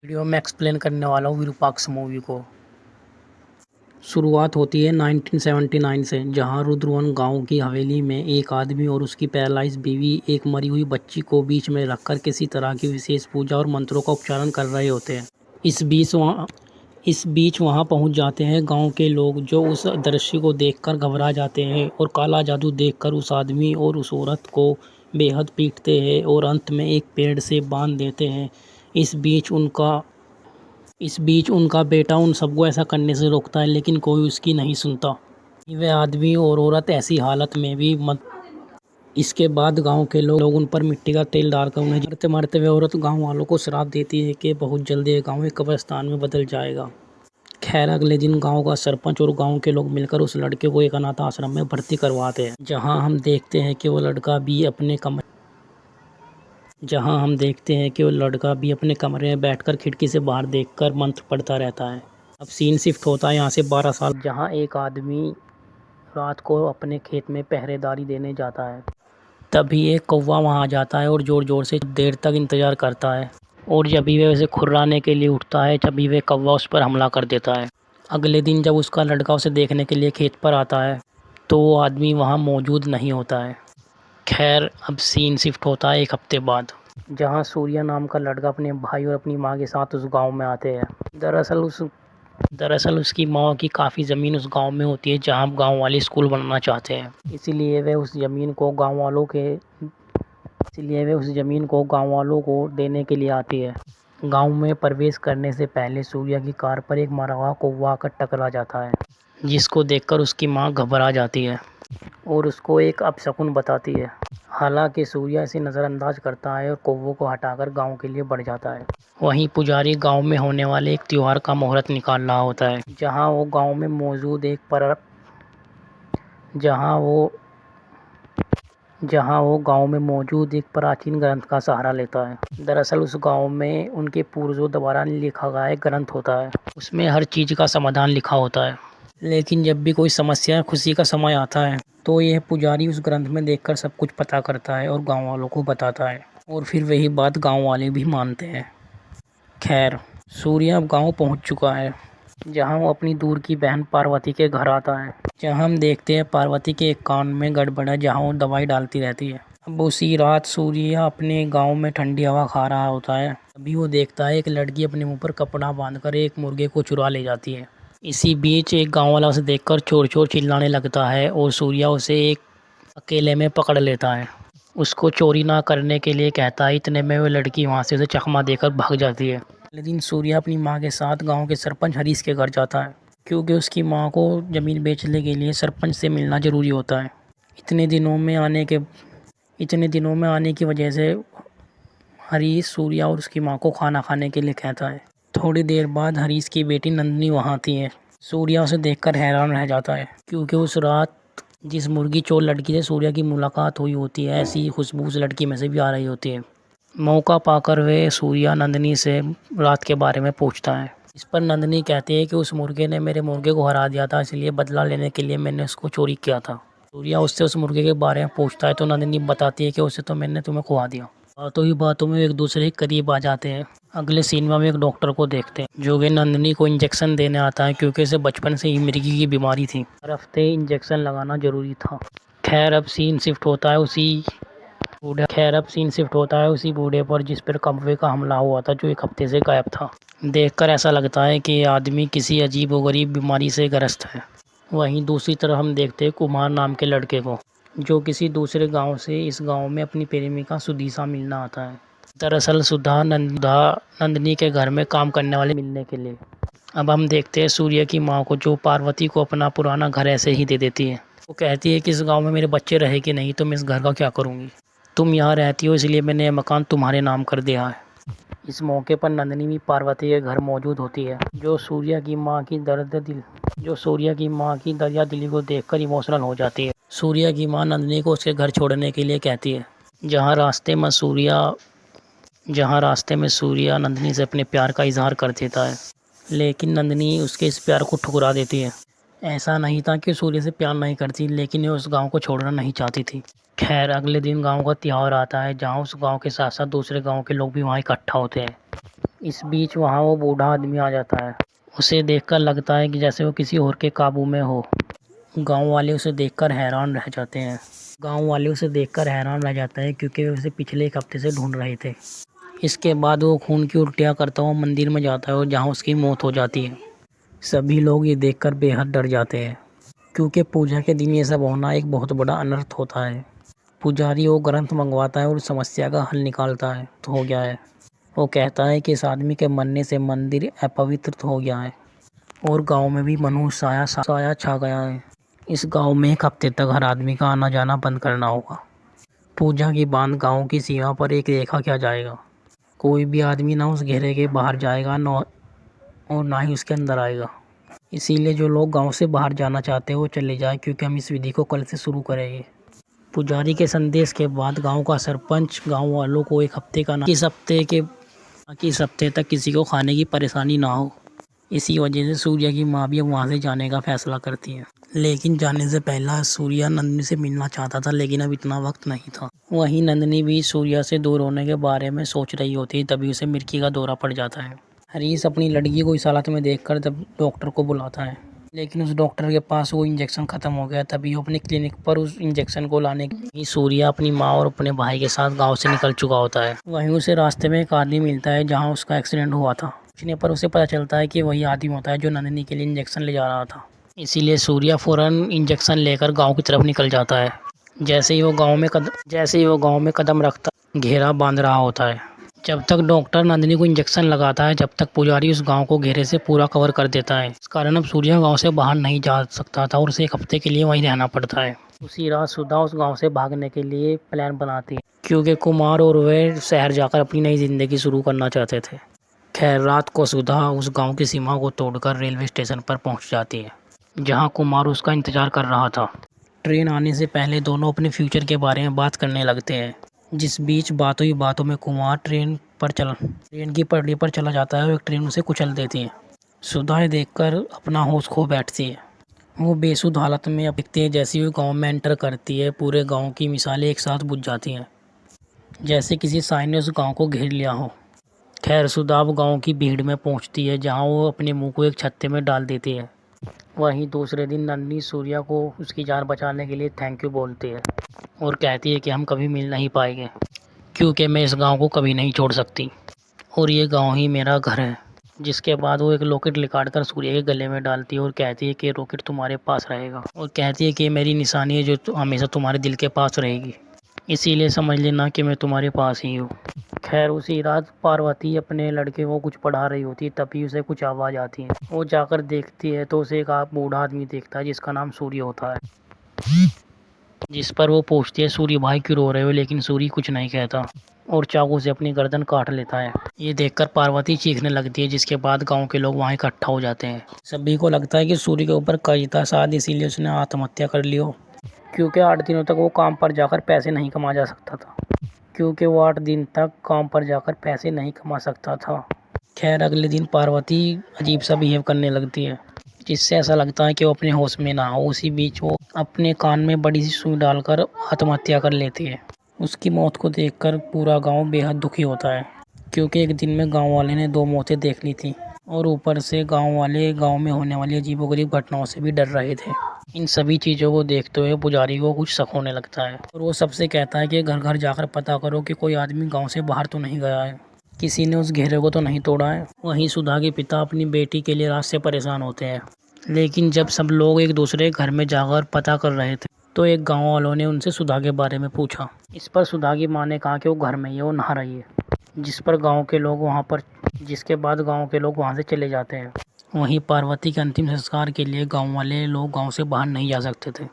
Video में explain करने वाला हूँ विरूपाक्ष मूवी को। शुरुआत होती है 1979 से, जहां रुद्रवन गांव की हवेली में एक आदमी और उसकी पैरालाइज बीवी एक मरी हुई बच्ची को बीच में रखकर किसी तरह की विशेष पूजा और मंत्रों का उच्चारण कर रहे होते हैं। इस बीच वहां पहुंच जाते हैं गांव के लोग, जो उस दृश्य को देखकर घबरा जाते हैं और काला जादू देखकर उस आदमी और उस औरत को बेहद पीटते हैं और अंत में एक पेड़ से बांध देते हैं। इस बीच उनका बेटा उन सबको ऐसा करने से रोकता है, लेकिन कोई उसकी नहीं सुनता। वह आदमी और औरत ऐसी हालत में भी मत इसके बाद गांव के लोग उन पर मिट्टी का तेल डालकर उन्हें मरते मरते वह औरत गांव वालों को श्राप देती है कि बहुत जल्दी ये गांव एक कब्रिस्तान में बदल जाएगा। खैर, अगले दिन गांव का सरपंच और गांव के लोग मिलकर उस लड़के को एक अनाथ आश्रम में भर्ती करवाते हैं, जहां हम देखते हैं कि वो लड़का भी अपने कमरे में बैठकर खिड़की से बाहर देखकर मंत्र पढ़ता रहता है। अब सीन शिफ्ट होता है यहाँ से 12 साल, जहाँ एक आदमी रात को अपने खेत में पहरेदारी देने जाता है। तभी एक कौवा वहाँ आ जाता है और जोर जोर से देर तक इंतजार करता है, और जब भी वह उसे खुर्राने के लिए उठता है तभी वह कौवा उस पर हमला कर देता है। अगले दिन जब उसका लड़का उसे देखने के लिए खेत पर आता है तो वो आदमी वहाँ मौजूद नहीं होता है। खैर, अब सीन शिफ्ट होता है एक हफ्ते बाद, जहाँ सूर्या नाम का लड़का अपने भाई और अपनी माँ के साथ उस गांव में आते हैं। दरअसल उसकी माँ की काफ़ी ज़मीन उस गांव में होती है, जहाँ गांव वाले स्कूल बनाना चाहते हैं। इसीलिए वे उस ज़मीन को गांव वालों को देने के लिए आती है। गांव में प्रवेश करने से पहले सूर्या की कार पर एक मरा हुआ कौवा आकर टकरा जाता है, जिसको देखकर उसकी माँ घबरा जाती है और उसको एक अपशकुन बताती है। हालांकि सूर्या इसे नज़रअंदाज करता है और कौवों को हटाकर गांव के लिए बढ़ जाता है। वहीं पुजारी गांव में होने वाले एक त्योहार का मुहूर्त निकाल रहा होता है, जहां वो गांव में मौजूद एक प्राचीन ग्रंथ का सहारा लेता है। दरअसल उस गांव में उनके पूर्वजों द्वारा लिखा गया एक ग्रंथ होता है। उसमें हर चीज़ का समाधान लिखा होता है, लेकिन जब भी कोई समस्या या खुशी का समय आता है तो यह पुजारी उस ग्रंथ में देखकर सब कुछ पता करता है और गांव वालों को बताता है, और फिर वही बात गांव वाले भी मानते हैं। खैर, सूर्या अब गांव पहुंच चुका है, जहां वो अपनी दूर की बहन पार्वती के घर आता है। जहां हम देखते हैं पार्वती के एक कान में गड़बड़ है, जहां वो दवाई डालती रहती है। अब उसी रात सूर्या अपने गांव में ठंडी हवा खा रहा होता है, तभी वो देखता है एक लड़की अपने मुंह पर कपड़ा बांधकर एक मुर्गे को चुरा ले जाती है। इसी बीच एक गांव वाला उसे देखकर चोर चोर चिल्लाने लगता है और सूर्या उसे एक अकेले में पकड़ लेता है। उसको चोरी ना करने के लिए कहता है। इतने में वो लड़की वहाँ से उसे चकमा देकर भाग जाती है। अगले दिन सूर्या अपनी माँ के साथ गांव के सरपंच हरीश के घर जाता है, क्योंकि उसकी माँ को ज़मीन बेचने के लिए सरपंच से मिलना ज़रूरी होता है। इतने दिनों में आने की वजह से हरीश सूर्या और उसकी माँ को खाना खाने के लिए कहता है। थोड़ी देर बाद हरीश की बेटी नंदिनी वहाँ आती है। सूर्या उसे देखकर हैरान रह जाता है, क्योंकि उस रात जिस मुर्गी चोर लड़की से सूर्या की मुलाकात हुई होती है, ऐसी खुशबू उस लड़की में से भी आ रही होती है। मौका पाकर वे सूर्या नंदिनी से रात के बारे में पूछता है। इस पर नंदिनी कहती है कि उस मुर्गे ने मेरे मुर्गे को हरा दिया था, इसलिए बदला लेने के लिए मैंने उसको चोरी किया था। सूर्या उससे उस मुर्गे के बारे में पूछता है तो नंदिनी बताती है कि उसे तो मैंने तुम्हें खुआ दिया। बातों ही बातों में एक दूसरे के करीब आ जाते हैं। अगले सीन में हम एक डॉक्टर को देखते हैं, जो कि नंदिनी को इंजेक्शन देने आता है, क्योंकि उसे बचपन से ही मिर्गी की बीमारी थी। हर हफ्ते इंजेक्शन लगाना जरूरी था। खैर, अब सीन शिफ्ट होता है उसी बूढ़े पर जिस पर कौवे का हमला हुआ था, जो एक हफ्ते से गायब था। देखकर ऐसा लगता है कि ये आदमी किसी अजीबोगरीब बीमारी से ग्रस्त है। वहीं दूसरी तरफ हम देखते हैं कुमार नाम के लड़के को, जो किसी दूसरे गांव से इस गांव में अपनी प्रेमिका सुधीसा मिलना आता है। दरअसल सुधा नंदिनी के घर में काम करने वाले मिलने के लिए। अब हम देखते हैं सूर्य की माँ को, जो पार्वती को अपना पुराना घर ऐसे ही दे देती है। वो कहती है कि इस गांव में मेरे बच्चे रहे कि नहीं, तो मैं इस घर का क्या करूँगी। तुम यहाँ रहती हो, इसलिए मैंने यह मकान तुम्हारे नाम कर दिया है। इस मौके पर नंदिनी भी पार्वती के घर मौजूद होती है, जो सूर्या की माँ की दरिया दिली को देखकर इमोशनल हो जाती है। सूर्या की माँ नंदिनी को उसके घर छोड़ने के लिए कहती है, जहाँ रास्ते में सूर्या नंदिनी से अपने प्यार का इजहार कर देता है, लेकिन नंदिनी उसके इस प्यार को ठुकरा देती है। ऐसा नहीं था कि सूर्य से प्यार नहीं करती, लेकिन वो उस गांव को छोड़ना नहीं चाहती थी। खैर, अगले दिन गांव का त्योहार आता है, जहां उस गांव के साथ साथ दूसरे गांव के लोग भी वहां इकट्ठा होते हैं। इस बीच वहाँ वो बूढ़ा आदमी आ जाता है। उसे देखकर लगता है कि जैसे वो किसी और के काबू में हो। गांव वाले उसे देखकर हैरान रह जाते हैं। क्योंकि वे उसे पिछले एक हफ्ते से ढूंढ रहे थे। इसके बाद वो खून की उल्टियाँ करता हुआ मंदिर में जाता है और जहाँ उसकी मौत हो जाती है। सभी लोग ये देखकर बेहद डर जाते हैं, क्योंकि पूजा के दिन ये सब होना एक बहुत बड़ा अनर्थ होता है। पुजारी वो ग्रंथ मंगवाता है और समस्या का हल निकालता है। तो हो गया है। वो कहता है कि इस आदमी के मरने से मंदिर अपवित्र हो गया है और गांव में भी मनुष्य साया छा गया है। इस गांव में एक हफ्ते तक हर आदमी का आना जाना बंद करना होगा। पूजा के बाद गांव की सीमा पर एक रेखा किया जाएगा। कोई भी आदमी ना उस घेरे के बाहर जाएगा और ना ही उसके अंदर आएगा। इसीलिए जो लोग गांव से बाहर जाना चाहते हैं वो चले जाए, क्योंकि हम इस विधि को कल से शुरू करेंगे। पुजारी के संदेश के बाद गांव का सरपंच गांव वालों को एक हफ्ते का इस हफ्ते तक किसी को खाने की परेशानी ना हो। इसी वजह से सूर्या की माँ भी अब वहाँ से जाने का फैसला करती है। लेकिन जाने से पहला सूर्या नंदिनी से मिलना चाहता था, लेकिन अब इतना वक्त नहीं था। वहीं नंदिनी भी सूर्या से दूर होने के बारे में सोच रही होती है, तभी उसे मिर्गी का दौरा पड़ जाता है। हरीश अपनी लड़की को इस हालत में देखकर तब डॉक्टर को बुलाता है, लेकिन उस डॉक्टर के पास वो इंजेक्शन खत्म हो गया। तभी वो अपने क्लिनिक पर उस इंजेक्शन को लाने के लिए सूर्या अपनी माँ और अपने भाई के साथ गांव से निकल चुका होता है। वहीं उसे रास्ते में एक आदमी मिलता है जहां उसका एक्सीडेंट हुआ था। पूछने पर उसे पता चलता है कि वही आदमी होता है जो नंदिनी के लिए इंजेक्शन ले जा रहा था। इसीलिए सूर्या फौरन इंजेक्शन लेकर गाँव की तरफ निकल जाता है। जैसे ही वो गाँव में कदम रखता घेरा बांध रहा होता है। जब तक डॉक्टर नंदिनी को इंजेक्शन लगाता है, जब तक पुजारी उस गांव को घेरे से पूरा कवर कर देता है। इस कारण अब सूर्या गांव से बाहर नहीं जा सकता था और उसे एक हफ्ते के लिए वहीं रहना पड़ता है। उसी रात सुधा उस गांव से भागने के लिए प्लान बनाती है, क्योंकि कुमार और वे शहर जाकर अपनी नई जिंदगी शुरू करना चाहते थे। खैर, रात को सुधा उस गाँव की सीमा को तोड़कर रेलवे स्टेशन पर पहुँच जाती है, जहाँ कुमार उसका इंतजार कर रहा था। ट्रेन आने से पहले दोनों अपने फ्यूचर के बारे में बात करने लगते हैं। जिस बीच बातों में कुमार ट्रेन की पटरी पर चला जाता है और एक ट्रेन उसे कुचल देती है। सुधा देखकर अपना होश खो बैठती है। वो बेसुध हालत में अब दिखती है। जैसे ही गांव में एंटर करती है, पूरे गांव की मिसालें एक साथ बुझ जाती हैं, जैसे किसी साई ने उस गांव को घेर लिया हो। खैर, सुधा अब गाँव की भीड़ में पहुंचती है, जहां वो अपने मुंह को एक छत्ते में डाल देती है। वहीं दूसरे दिन नंदिनी सूर्या को उसकी जान बचाने के लिए थैंक यू बोलती है और कहती है कि हम कभी मिल नहीं पाएंगे, क्योंकि मैं इस गांव को कभी नहीं छोड़ सकती और ये गांव ही मेरा घर है। जिसके बाद वो एक लॉकेट निकाल कर सूर्या के गले में डालती है और कहती है कि रॉकेट तुम्हारे पास रहेगा, और कहती है कि ये मेरी निशानी है जो हमेशा तुम्हारे दिल के पास रहेगी, इसीलिए समझ लेना कि मैं तुम्हारे पास ही हूँ। खैर, उसी रात पार्वती अपने लड़के को कुछ पढ़ा रही होती है, तभी उसे कुछ आवाज़ आती है। वो जाकर देखती है तो उसे एक बूढ़ा आदमी देखता है जिसका नाम सूर्य होता है। जिस पर वो पूछती है, सूर्य भाई क्यों रो रहे हो? लेकिन सूर्य कुछ नहीं कहता और चाकू से अपनी गर्दन काट लेता है। ये देखकर पार्वती चीखने लगती है, जिसके बाद गांव के लोग वहां इकट्ठा हो जाते हैं। सभी को लगता है कि सूर्य के ऊपर कर्ज था, शायद इसीलिए उसने आत्महत्या कर ली हो, क्योंकि 8 दिनों तक वो काम पर जाकर पैसे नहीं कमा सकता था। खैर, अगले दिन पार्वती अजीब सा बिहेव करने लगती है, जिससे ऐसा लगता है कि वो अपने होश में ना हो। उसी बीच वो अपने कान में बड़ी सी सुई डालकर आत्महत्या कर लेती है। उसकी मौत को देखकर पूरा गांव बेहद दुखी होता है, क्योंकि एक दिन में गांव वाले ने 2 मौतें देख ली थी और ऊपर से गांव वाले गांव में होने वाली अजीबोगरीब घटनाओं से भी डर रहे थे। इन सभी चीज़ों को देखते हुए पुजारी को कुछ शक होने लगता है और वो सबसे कहता है कि घर घर जाकर पता करो कि कोई आदमी गाँव से बाहर तो नहीं गया है, किसी ने उस घेरे को तो नहीं तोड़ा है। वहीं सुधा के पिता अपनी बेटी के लिए रात से परेशान होते हैं, लेकिन जब सब लोग एक दूसरे घर में जाकर पता कर रहे थे तो एक गांव वालों ने उनसे सुधा के बारे में पूछा। इस पर सुधा की माँ ने कहा कि वो घर में ही है, वो नहा रही है। जिसके बाद गांव के लोग वहां से चले जाते हैं। वहीं पार्वती के अंतिम संस्कार के लिए गांव वाले लोग गांव से बाहर नहीं जा सकते थे।